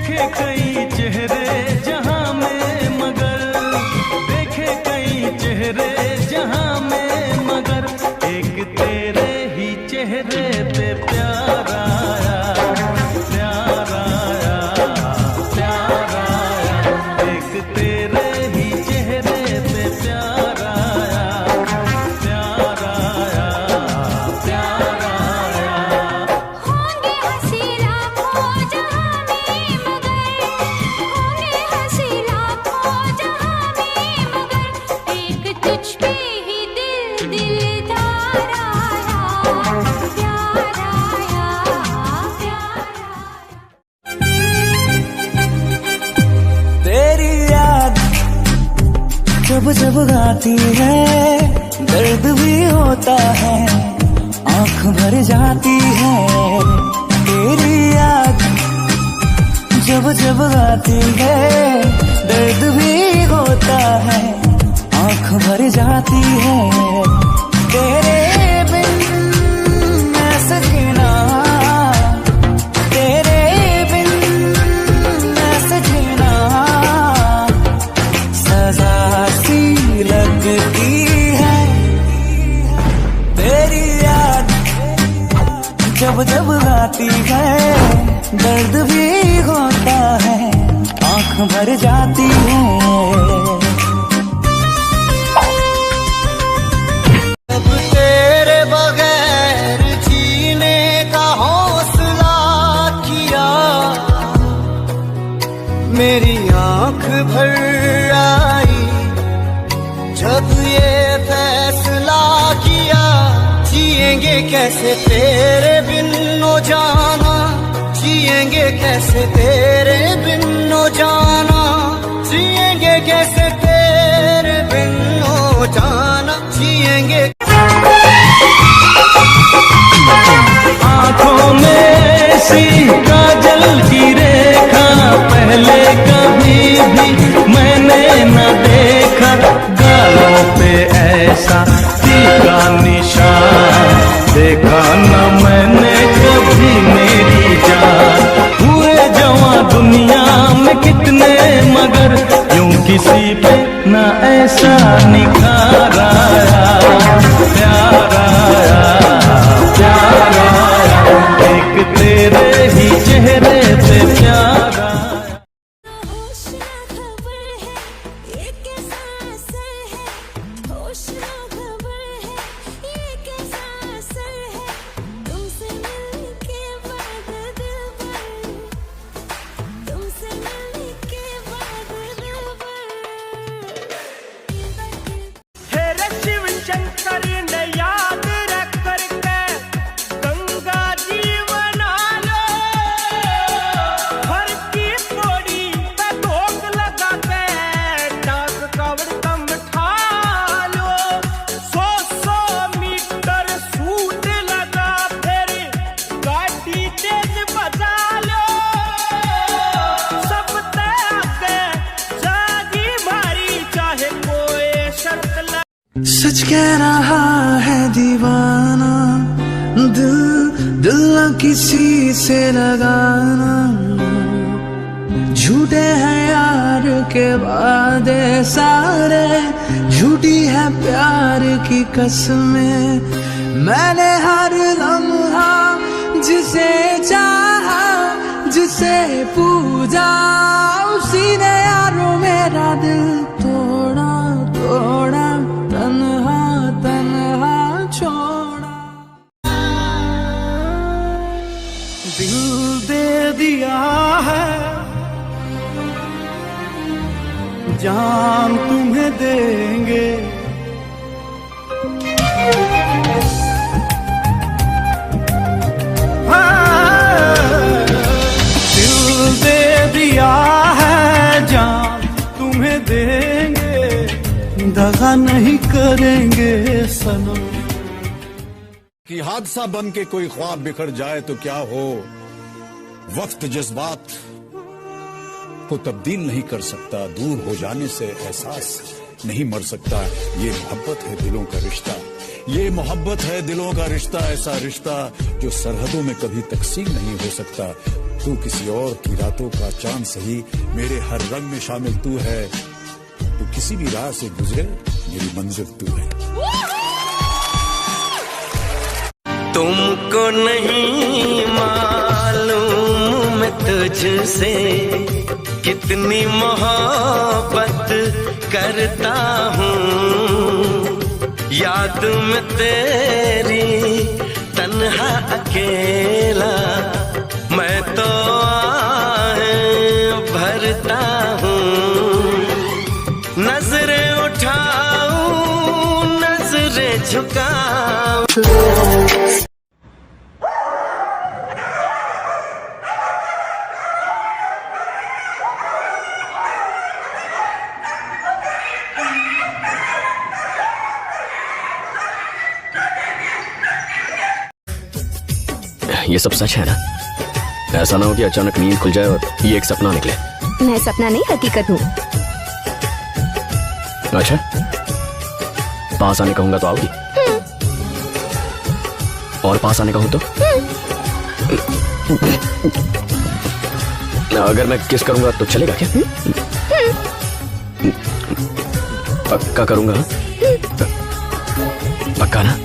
देखे कई चेहरे जहां में मगर, देखे कई चेहरे जहां में मगर, एक तेरे ही चेहरे पे प्यार आया, प्यार आया, प्यार आया। एक तेरे ही चेहरे पे प्यार आया, प्यार आया, प्यार आया। होंगे हंसी लाखों जहां में मगर, होंगे हंसी लाखों जहां में मगर, एक तुझ पे ही दिलदार आया, प्यार आया, प्यार आया। तेरी याद जब जब आती है, दर्द भी होता है, आंख भर जाती है। तेरी याद जब जब आती है, दर्द भी होता है, आंख भर जाती है। तेरे बिन मैं सजना, तेरे बिन मैं सजना, सजा सी लगती है। तेरी याद जब जब आती है, दर्द भी होता है, आंख भर जाती है। अब तेरे बगैर जीने का हौसला किया, मेरी आंख भर आई जब ये फैसला किया। जिएंगे कैसे तेरे बिन ओ जाना, जिएंगे कैसे तेरे बिन ओ जाना, जिएंगे कैसे तेरे बिन ओ जाना, जिएंगे। आंखों में सी काजल की रेखा पहले कभी भी मैंने न देखा, गालों पे ऐसा तीखा निशान देखा न मैंने कभी मेरी जान। पूरे जवां दुनिया में कितने मगर, यूं किसी पे न ऐसा निखार आया, प्यार आया, प्यार आया। एक तेरे ही चेहरे पे प्यार आया। होश ना खबर है ये कैसा असर है, होश ना खबर है ये कैसा असर है, तुमसे मिलने के बाद दिल भर, तुमसे मिलने के बाद दिल भर। हेरे शिव शंकर ने याद रख करके गंगा जी बना लो, हर की कोड़ी पे धोख लगा के डाक कवर कम ठा लो। 100 मीटर सूट लगा फिर गाड़ी तेज बजा लो, सब तय के जागी मारी चाहे कोई शर्त लगा। सच कह रहा है दीवाना, दिल दिल न किसी से लगाना। झूठे हैं यार के वादे सारे, झूठी है प्यार की कसमें। मैंने हर लम्हा जिसे चाहा, जिसे पूजा, उसी ने यारों मेरा दिल तोड़ा, तोड़ा, तन्हा तन्हा छोड़ा। दिल दे दिया है, जान तुम्हें देंगे। हाँ, दिल दे दिया है, जान तुम्हें देंगे, दगा नहीं करेंगे सनम। कि हादसा बन के कोई ख्वाब बिखर जाए तो क्या हो, वक्त जज्बात को तब्दील नहीं कर सकता, दूर हो जाने से एहसास नहीं मर सकता। ये मोहब्बत है दिलों का रिश्ता, ये मोहब्बत है दिलों का रिश्ता, ऐसा रिश्ता जो सरहदों में कभी तकसीम नहीं हो सकता। तू किसी और की रातों का चांद सही, मेरे हर रंग में शामिल तू है। तू किसी भी राह से गुजरे, मेरी मंजिल तू है। तुमको नहीं मालूम मैं तुझसे कितनी मोहब्बत करता हूँ। याद में तेरी तन्हा अकेला मैं तो आहें भरता हूँ। नजरें उठाऊं नजरें झुकाऊं। ये सब सच है ना? ऐसा ना हो कि अचानक नींद खुल जाए और ये एक सपना निकले। मैं सपना नहीं हकीकत हूँ। अच्छा, पास आने कहूंगा तो आओगी? और पास आने कहूं तो? अगर मैं किस करूंगा तो चलेगा क्या? पक्का करूंगा? पक्का ना?